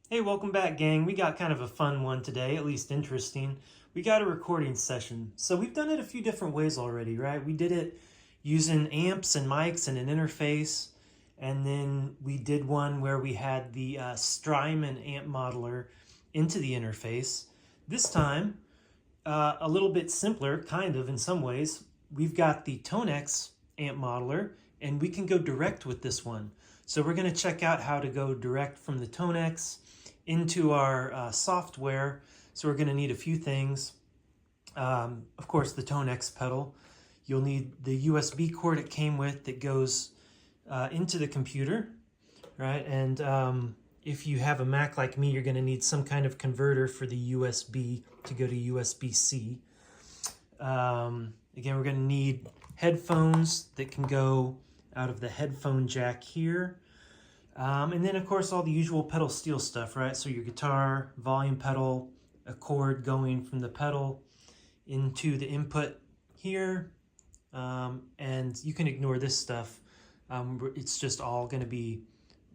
Hey, welcome back, gang. We got kind of a fun one today, at least interesting. We got a recording session. So we've done it a few different ways already, right? We did it using amps and mics and an interface. And then we did one where we had the Strymon amp modeler into the interface. This time, a little bit simpler, kind of in some ways. We've got the Tonex amp modeler, and we can go direct with this one. So we're going to check out how to go direct from the Tonex into our software. So we're going to need a few things. Of course, the Tonex pedal. You'll need the USB cord it came with that goes into the computer, right? And if you have a Mac like me, you're going to need some kind of converter for the USB to go to USB-C. Again, we're going to need headphones that can go out of the headphone jack here. And then, of course, all the usual pedal steel stuff, right? So your guitar, volume pedal, a cord going from the pedal into the input here. And you can ignore this stuff. It's just all going to be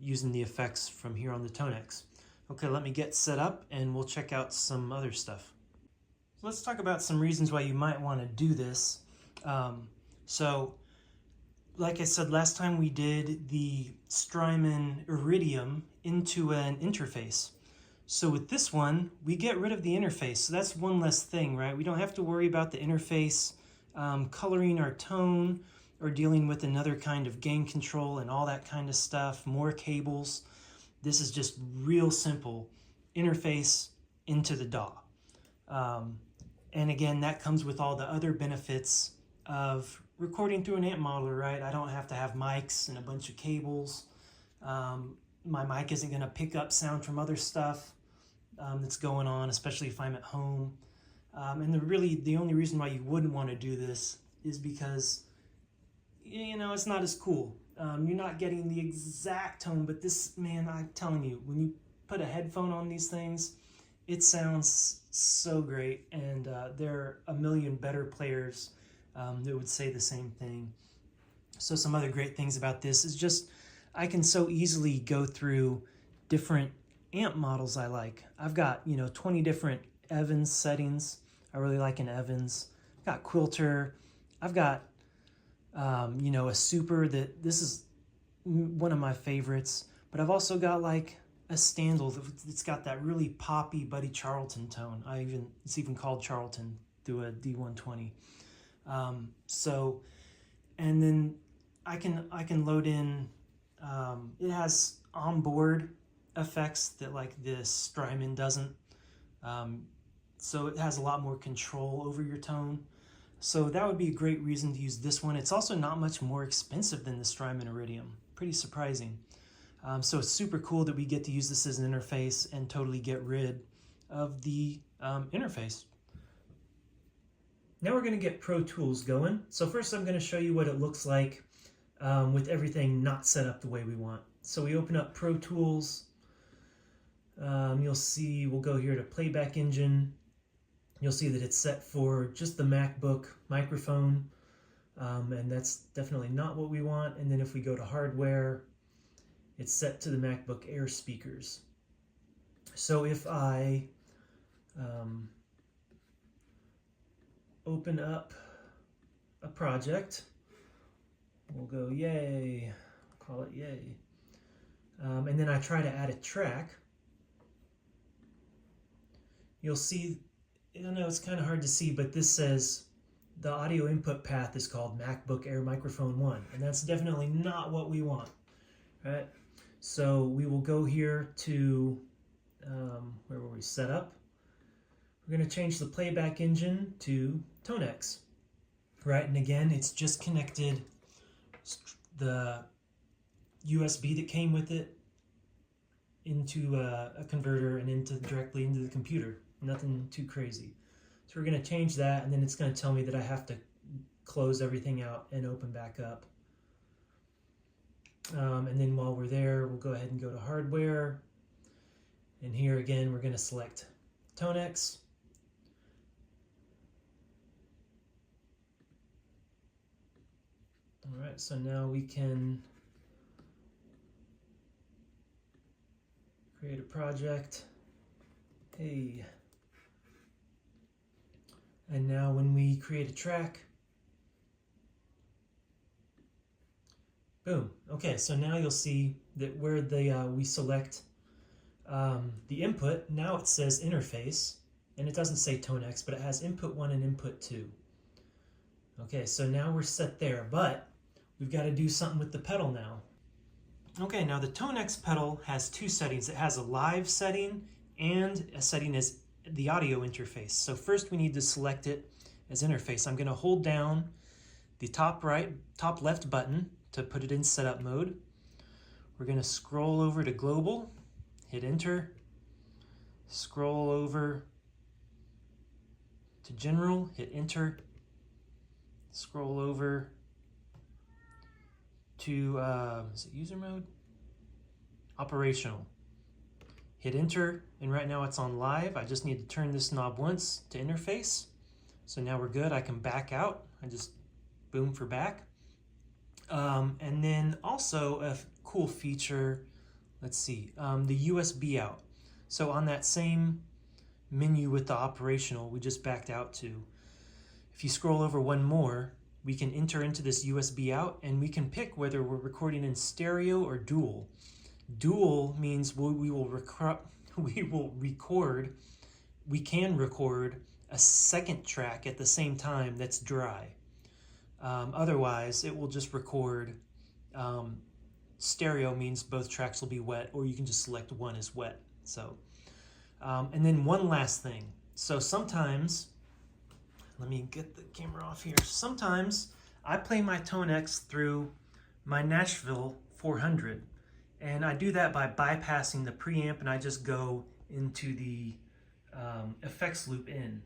using the effects from here on the Tonex. Okay, let me get set up and we'll check out some other stuff. So let's talk about some reasons why you might want to do this. Like I said, last time we did the Strymon Iridium into an interface. So with this one, we get rid of the interface. So that's one less thing, right? We don't have to worry about the interface coloring our tone or dealing with another kind of gain control and all that kind of stuff, more cables. This is just real simple interface into the DAW. And again, that comes with all the other benefits of recording through an amp modeler, right? I don't have to have mics and a bunch of cables. My mic isn't going to pick up sound from other stuff that's going on, especially if I'm at home. And the only reason why you wouldn't want to do this is because, you know, it's not as cool. You're not getting the exact tone, but this, man, I'm telling you, when you put a headphone on these things, it sounds so great, and there are a million better players that would say the same thing. So some other great things about this is just I can so easily go through different amp models I like. I've got, 20 different Evans settings. I really like an Evans. I've got Quilter. I've got, a Super this is one of my favorites. But I've also got like a Standal that's got that really poppy Buddy Charlton tone. It's even called Charlton through a D120. And then I can load in, it has onboard effects that like this Strymon doesn't. So it has a lot more control over your tone. So that would be a great reason to use this one. It's also not much more expensive than the Strymon Iridium. Pretty surprising. So it's super cool that we get to use this as an interface and totally get rid of the interface. Now we're going to get ProTools going. So first I'm going to show you what it looks like with everything not set up the way we want. So we open up ProTools. You'll see, we'll go here to Playback Engine. You'll see that it's set for just the MacBook microphone, and that's definitely not what we want. And then if we go to Hardware, it's set to the MacBook Air speakers. So if I open up a project, we'll go yay, call it yay, and then I try to add a track, you'll see, I know it's kind of hard to see, but this says the audio input path is called MacBook Air Microphone 1, and that's definitely not what we want, right? So we will go here to, where were we, set up? We're going to change the playback engine to Tonex, right? And again, it's just connected the USB that came with it into a converter and directly into the computer. Nothing too crazy. So we're going to change that, and then it's going to tell me that I have to close everything out and open back up. And then while we're there, we'll go ahead and go to Hardware. And here again, we're going to select Tonex. All right, so now we can Create a project. Hey. And now when we create a track, boom. Okay, so now you'll see that where we select the input, now it says interface, and it doesn't say Tonex, but it has input 1 and input 2. Okay, so now we're set there, but we've got to do something with the pedal now. Okay, now the Tonex pedal has two settings. It has a live setting and a setting as the audio interface. So first we need to select it as interface. I'm going to hold down the top left button to put it in setup mode. We're going to scroll over to global, hit enter, scroll over to general, hit enter, scroll over to, is it user mode? Operational. Hit enter, and right now it's on live. I just need to turn this knob once to interface. So now we're good. I can back out. I just boom for back. And then also a cool feature, let's see, the USB out. So on that same menu with the operational we just backed out to, if you scroll over one more, we can enter into this USB out and we can pick whether we're recording in stereo or dual. Dual means we can record a second track at the same time that's dry. Otherwise, it will just record. Stereo means both tracks will be wet, or you can just select one as wet. So, and then one last thing. So sometimes, let me get the camera off here. Sometimes I play my Tonex through my Nashville 400. And I do that by bypassing the preamp, and I just go into the effects loop in,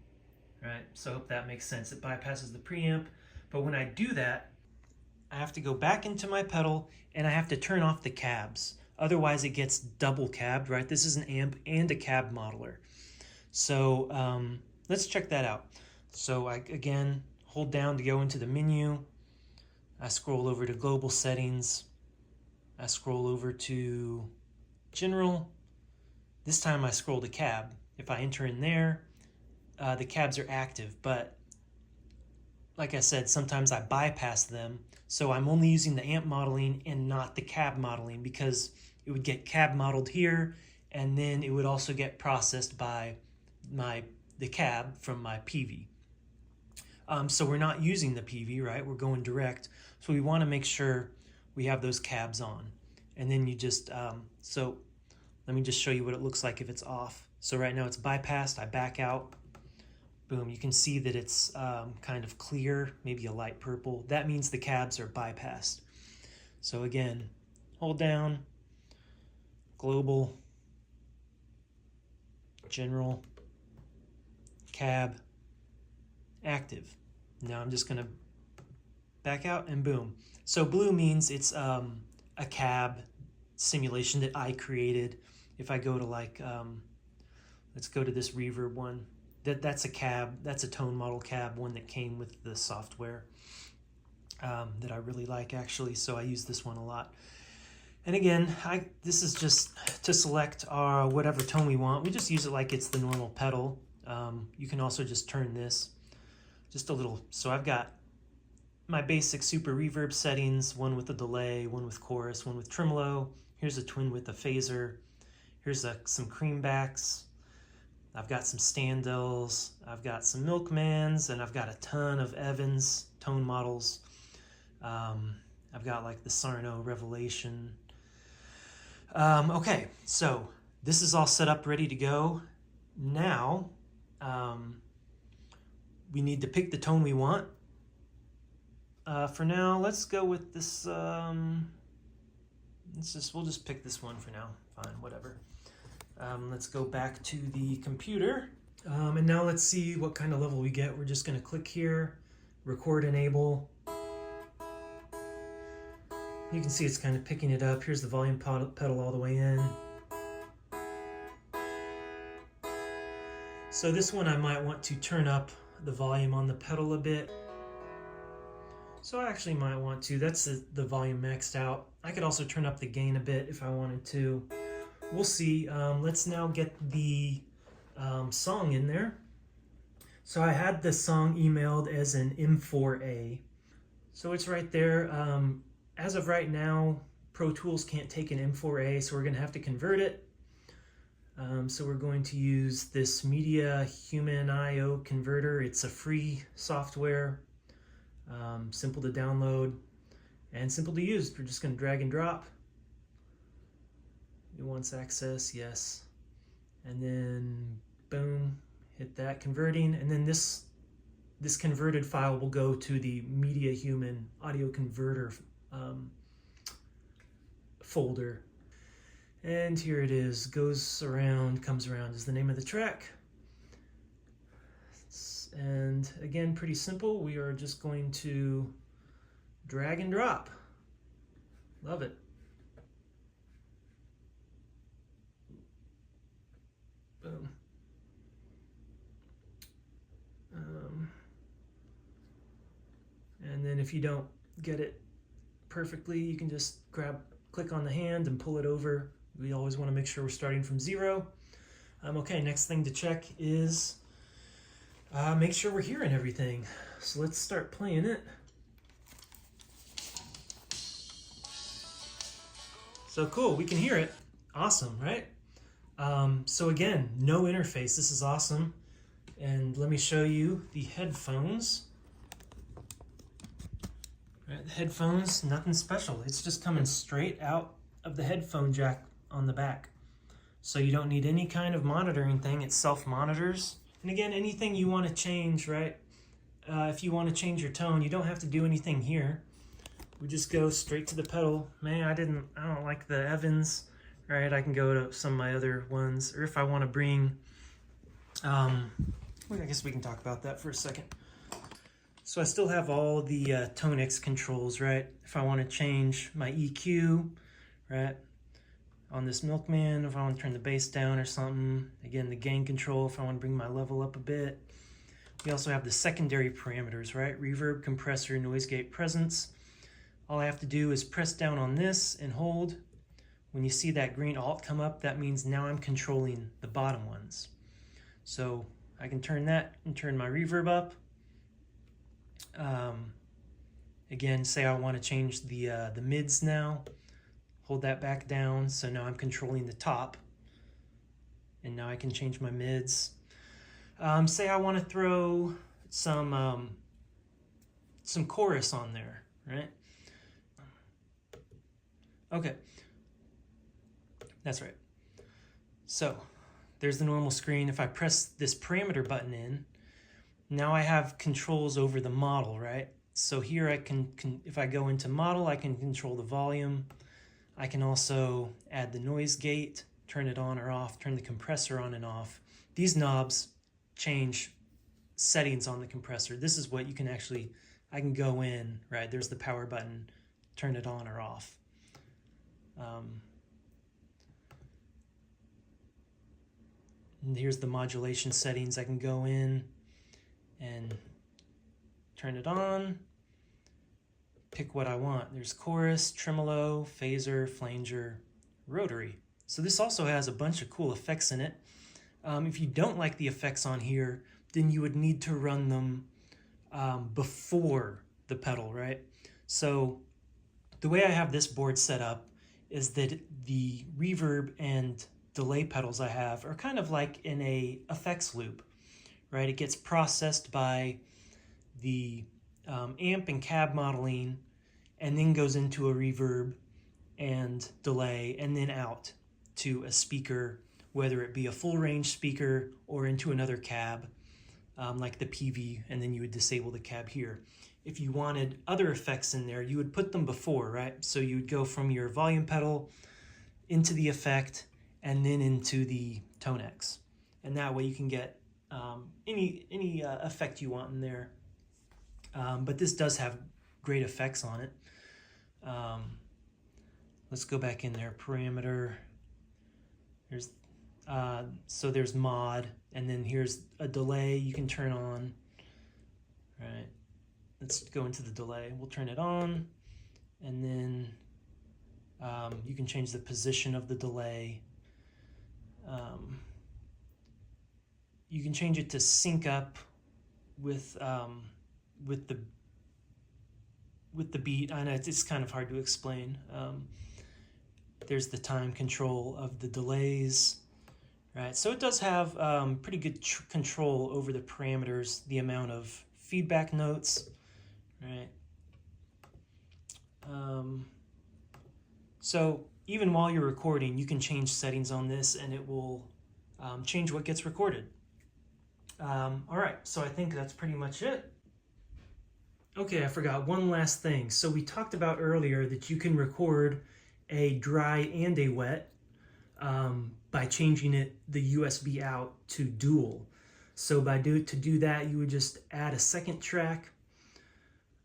right? So I hope that makes sense. It bypasses the preamp, but when I do that, I have to go back into my pedal and I have to turn off the cabs. Otherwise it gets double cabbed, right? This is an amp and a cab modeler. So let's check that out. So I, again, hold down to go into the menu. I scroll over to global settings. I scroll over to general. This time I scroll to cab. If I enter in there, the cabs are active, but like I said, sometimes I bypass them. So I'm only using the amp modeling and not the cab modeling, because it would get cab modeled here and then it would also get processed by the cab from my PV. So we're not using the PV, right? We're going direct. So we want to make sure we have those cabs on. And then you just, so let me just show you what it looks like if it's off. So right now it's bypassed, I back out, boom, you can see that it's kind of clear, maybe a light purple. That means the cabs are bypassed. So again, hold down, global, general, cab, active. Now I'm just gonna back out and boom. So blue means it's a cab simulation that I created. If I go to like, let's go to this reverb one. That's a cab, that's a tone model cab, one that came with the software that I really like actually, so I use this one a lot. And again, this is just to select our whatever tone we want. We just use it like it's the normal pedal. You can also just turn this just a little. So I've got my basic super reverb settings, one with a delay, one with chorus, one with tremolo. Here's a twin with a phaser. Here's some creambacks. I've got some Standells. I've got some Milkmans, and I've got a ton of Evans tone models. I've got like the Sarno Revelation. Okay, so this is all set up, ready to go. Now, we need to pick the tone we want. For now, let's go with this, we'll just pick this one for now. Fine, whatever. Let's go back to the computer. And now let's see what kind of level we get. We're just gonna click here, record enable. You can see it's kind of picking it up. Here's the volume pedal all the way in. So this one I might want to turn up the volume on the pedal a bit. So I actually might want to. That's the volume maxed out. I could also turn up the gain a bit if I wanted to. We'll see. Let's now get the song in there. So I had the song emailed as an M4A. So it's right there. As of right now, ProTools can't take an M4A, so we're going to have to convert it. So we're going to use this Media Human I/O converter. It's a free software, simple to download and simple to use. We're just going to drag and drop. It wants access, yes. And then boom, hit that converting, and then this converted file will go to the Media Human audio converter folder. And here it is, goes around, comes around is the name of the track. And again, pretty simple. We are just going to drag and drop. Love it. Boom. And then if you don't get it perfectly, you can just click on the hand and pull it over. We always want to make sure we're starting from 0. Okay, next thing to check is make sure we're hearing everything. So let's start playing it. So cool, we can hear it. Awesome, right? So again, no interface. This is awesome. And let me show you the headphones. Right, the headphones, nothing special. It's just coming straight out of the headphone jack on the back. So you don't need any kind of monitoring thing. It self-monitors. And again, anything you want to change, right? If you want to change your tone, you don't have to do anything here. We just go straight to the pedal. Man, I don't like the Evans, right? I can go to some of my other ones. Or if I want to bring, I guess we can talk about that for a second. So I still have all the Tonex controls, right? If I want to change my EQ, right? On this Milkman, if I want to turn the bass down or something. Again, the gain control if I want to bring my level up a bit. We also have the secondary parameters, right? Reverb, compressor, noise gate, presence. All I have to do is press down on this and hold. When you see that green alt come up, that means now I'm controlling the bottom ones. So I can turn that and turn my reverb up. Again, say I want to change the mids now. Hold that back down, so now I'm controlling the top. And now I can change my mids. Say I want to throw some chorus on there, right? Okay, that's right. So there's the normal screen. If I press this parameter button in, now I have controls over the model, right? So here I can if I go into model, I can control the volume. I can also add the noise gate, turn it on or off, turn the compressor on and off. These knobs change settings on the compressor. This is what you can actually, I can go in, right? There's the power button, turn it on or off. And here's the modulation settings. I can go in and turn it on, pick what I want. There's chorus, tremolo, phaser, flanger, rotary. So this also has a bunch of cool effects in it. If you don't like the effects on here, then you would need to run them before the pedal, right? So the way I have this board set up is that the reverb and delay pedals I have are kind of like in a effects loop, right? It gets processed by the amp and cab modeling, and then goes into a reverb and delay, and then out to a speaker, whether it be a full range speaker or into another cab, like the PV, and then you would disable the cab here. If you wanted other effects in there, you would put them before, right? So you would go from your volume pedal into the effect and then into the Tonex. And that way you can get any effect you want in there. But this does have great effects on it. Let's go back in there, parameter. There's so there's mod, and then here's a delay you can turn on. Right, let's go into the delay. We'll turn it on, and then you can change the position of the delay. You can change it to sync up with the beat. I know it's kind of hard to explain. There's the time control of the delays, right? So it does have pretty good control over the parameters, the amount of feedback notes, right? So even while you're recording, you can change settings on this and it will change what gets recorded. All right, so I think that's pretty much it. Okay, I forgot one last thing. So we talked about earlier that you can record a dry and a wet by changing the USB out to dual. So to do that, you would just add a second track,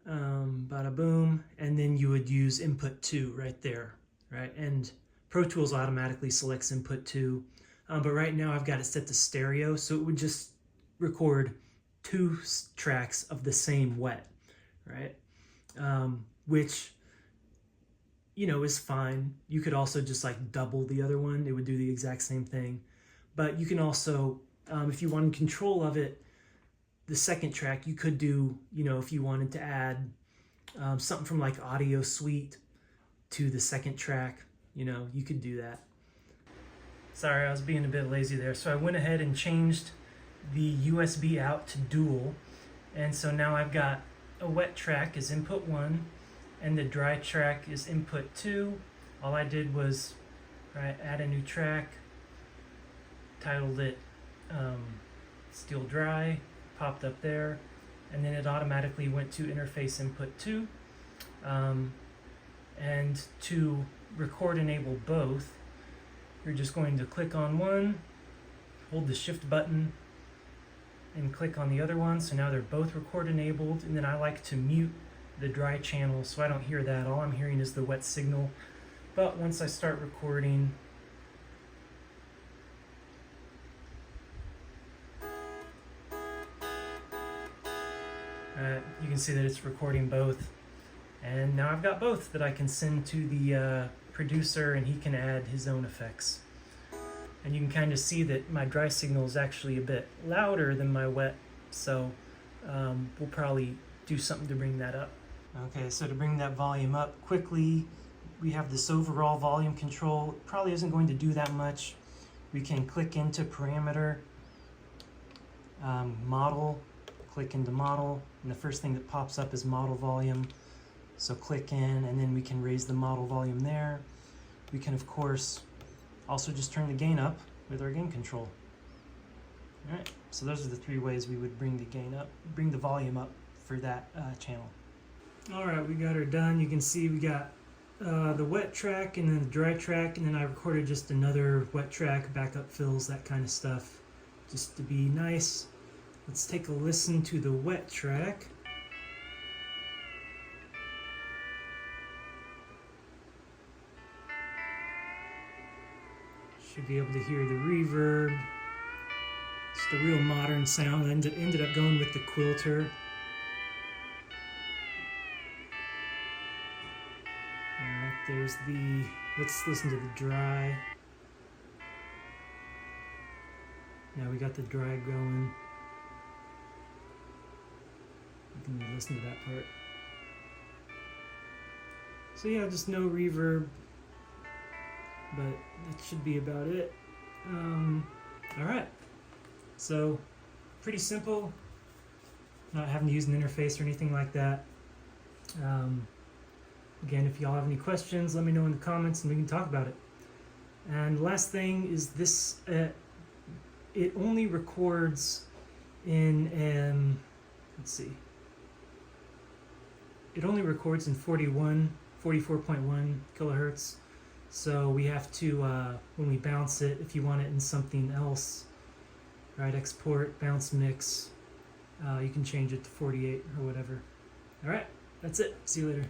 bada boom, and then you would use input 2 right there, right? And ProTools automatically selects input 2, but right now I've got it set to stereo, so it would just record 2 tracks of the same wet, right? Which, you know, is fine. You could also just like double the other one. It would do the exact same thing. But you can also, if you wanted control of it, the second track, you could do, you know, if you wanted to add something from like Audio Suite to the second track, you know, you could do that. Sorry, I was being a bit lazy there. So I went ahead and changed the USB out to dual. And so now I've got a wet track is input 1 and the dry track is input 2. All I did was add a new track, titled it Steel Dry, popped up there, and then it automatically went to interface input 2. And to record enable both, you're just going to click on one, hold the shift button, and click on the other one. So now they're both record enabled, and then I like to mute the dry channel so I don't hear that. All I'm hearing is the wet signal. But once I start recording, you can see that it's recording both. And now I've got both that I can send to the producer, and he can add his own effects. And you can kind of see that my dry signal is actually a bit louder than my wet, so we'll probably do something to bring that up. Okay, so to bring that volume up quickly, we have this overall volume control. It probably isn't going to do that much. We can click into parameter, model, click into model, and the first thing that pops up is model volume. So click in, and then we can raise the model volume there. We can, of course, also just turn the gain up with our gain control. All right, so those are the 3 ways we would bring the gain up, bring the volume up for that channel. All right, we got her done. You can see we got the wet track and then the dry track, and then I recorded just another wet track, backup fills, that kind of stuff, just to be nice. Let's take a listen to the wet track. Should be able to hear the reverb. Just a real modern sound. I ended up going with the quilter. Alright, there's the, let's listen to the dry. Now we got the dry going. You can listen to that part. So yeah, just no reverb. But that should be about it. Alright, so pretty simple, not having to use an interface or anything like that. Again, if y'all have any questions, let me know in the comments and we can talk about it. And last thing is this, it only records in, let's see, it only records in 44.1 kilohertz. So we have to, when we bounce it, if you want it in something else, right, export, bounce mix, you can change it to 48 or whatever. All right, that's it. See you later.